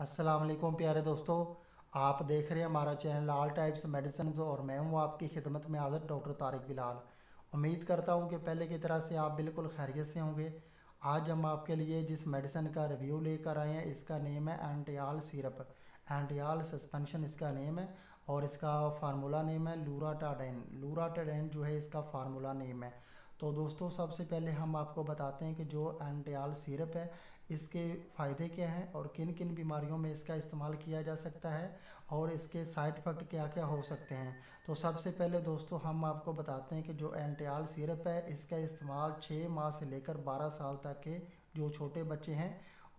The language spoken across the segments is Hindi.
अस्सलाम वालेकुम प्यारे दोस्तों, आप देख रहे हैं हमारा चैनल ऑल टाइप्स मेडिसिन और मैं हूं आपकी खिदमत में हाज़िर डॉक्टर तारिक बिलाल। उम्मीद करता हूं कि पहले की तरह से आप बिल्कुल खैरियत से होंगे। आज हम आपके लिए जिस मेडिसिन का रिव्यू लेकर आए हैं इसका नेम है एंटियाल सिरप। एंटियाल सस्पेंशन इसका नेम है और इसका फार्मूला नेम है लूराटाडाइन। लूराटाडाइन जो है इसका फार्मूला नेम है। तो दोस्तों सबसे पहले हम आपको बताते हैं कि जो एंटियाल सिरप है इसके फ़ायदे क्या हैं और किन किन बीमारियों में इसका इस्तेमाल किया जा सकता है और इसके साइड इफ़ेक्ट क्या क्या हो सकते हैं। तो सबसे पहले दोस्तों हम आपको बताते हैं कि जो एंटियाल सिरप है इसका इस्तेमाल 6 माह से लेकर 12 साल तक के जो छोटे बच्चे हैं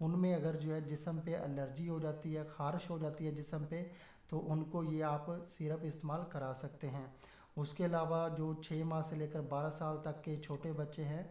उनमें अगर जो है जिस्म पे एलर्जी हो जाती है, ख़ारिश हो जाती है जिस्म पे, तो उनको ये आप सिरप इस्तेमाल करा सकते हैं। उसके अलावा जो 6 माह से लेकर 12 साल तक के छोटे बच्चे हैं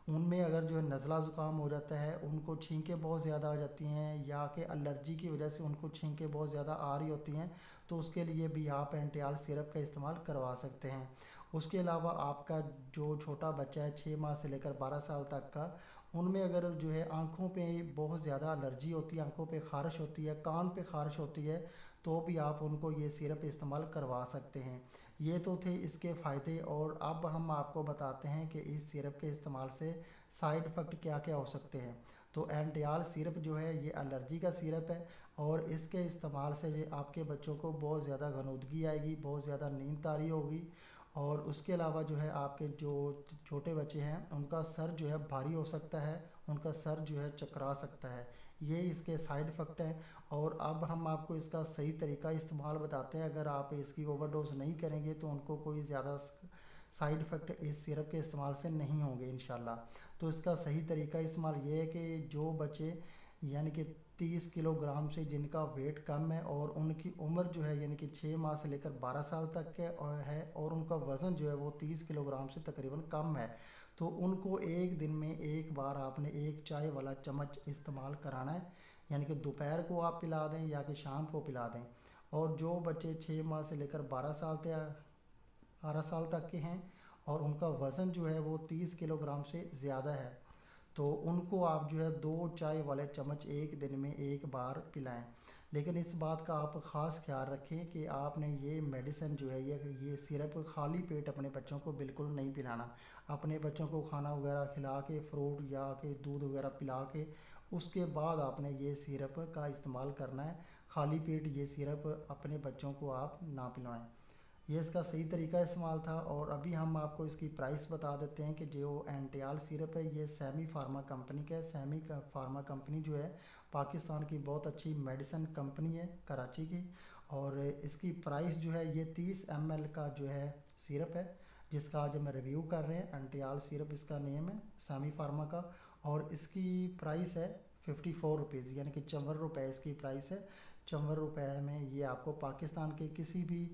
उनमें अगर जो है नज़ला ज़ुकाम हो जाता है, उनको छींकें बहुत ज़्यादा आ जाती हैं या कि एलर्जी की वजह से उनको छींकें बहुत ज़्यादा आ रही होती हैं, तो उसके लिए भी आप एंटियाल सिरप का इस्तेमाल करवा सकते हैं। उसके अलावा आपका जो छोटा बच्चा है 6 माह से लेकर 12 साल तक का, उनमें अगर जो है आँखों पे बहुत ज़्यादा एलर्जी होती है, आँखों पे ख़ारिश होती है, कान पे ख़ारिश होती है, तो भी आप उनको ये सिरप इस्तेमाल करवा सकते हैं। ये तो थे इसके फ़ायदे और अब हम आपको बताते हैं कि इस सिरप के इस्तेमाल से साइड इफ़ेक्ट क्या क्या हो सकते हैं। तो एंटियाल सिरप जो है ये एलर्जी का सिरप है और इसके इस्तेमाल से ये आपके बच्चों को बहुत ज़्यादा गनूदगी आएगी, बहुत ज़्यादा नींद तारी होगी और उसके अलावा जो है आपके जो छोटे बच्चे हैं उनका सर जो है भारी हो सकता है, उनका सर जो है चकरा सकता है। ये इसके साइड इफ़ेक्ट हैं और अब हम आपको इसका सही तरीका इस्तेमाल बताते हैं। अगर आप इसकी ओवरडोज नहीं करेंगे तो उनको कोई ज़्यादा साइड इफ़ेक्ट इस सिरप के इस्तेमाल से नहीं होंगे इंशाल्लाह। तो इसका सही तरीका इस्तेमाल ये है कि जो बच्चे यानी कि 30 किलोग्राम से जिनका वेट कम है और उनकी उम्र जो है यानी कि 6 माह से लेकर 12 साल तक के और उनका वज़न जो है वो 30 किलोग्राम से तकरीबन कम है, तो उनको एक दिन में एक बार आपने एक चाय वाला चम्मच इस्तेमाल कराना है। यानी कि दोपहर को आप पिला दें या कि शाम को पिला दें। और जो बच्चे 6 माह से लेकर 12 साल तक के हैं और उनका वज़न जो है वो 30 किलोग्राम से ज़्यादा है, तो उनको आप जो है 2 चाय वाले चम्मच एक दिन में एक बार पिलाएं। लेकिन इस बात का आप ख़ास ख्याल रखें कि आपने ये मेडिसिन जो है ये सिरप खाली पेट अपने बच्चों को बिल्कुल नहीं पिलाना। अपने बच्चों को खाना वगैरह खिला के, फ्रूट या कि दूध वगैरह पिला के, उसके बाद आपने ये सिरप का इस्तेमाल करना है। खाली पेट ये सिरप अपने बच्चों को आप ना पिलाएं। ये इसका सही तरीका इस्तेमाल था। और अभी हम आपको इसकी प्राइस बता देते हैं कि जो एंटियाल सिरप है ये सेमी फार्मा कंपनी का है। सेमी फार्मा कंपनी जो है पाकिस्तान की बहुत अच्छी मेडिसिन कंपनी है, कराची की। और इसकी प्राइस जो है ये 30 ml का जो है सिरप है जिसका आज हम रिव्यू कर रहे हैं। एंटियाल सिरप इसका नेम है सेमी फार्मा का और इसकी प्राइस है 54 रुपीज़, यानी कि 54 रुपये इसकी प्राइस है। 54 रुपये में ये आपको पाकिस्तान के किसी भी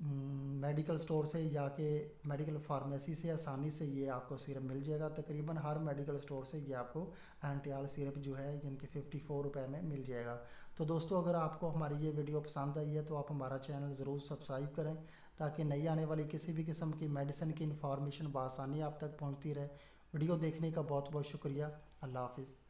मेडिकल स्टोर से या कि मेडिकल फार्मेसी से आसानी से ये आपको सिरप मिल जाएगा। तकरीबन हर मेडिकल स्टोर से ये आपको एंटियाल सिरप जो है यानी कि 54 रुपये में मिल जाएगा। तो दोस्तों अगर आपको हमारी ये वीडियो पसंद आई है तो आप हमारा चैनल ज़रूर सब्सक्राइब करें ताकि नई आने वाली किसी भी किस्म की मेडिसिन की इन्फॉर्मेशन बआसानी आप तक पहुँचती रहे। वीडियो देखने का बहुत बहुत शुक्रिया। अल्लाह हाफिज़।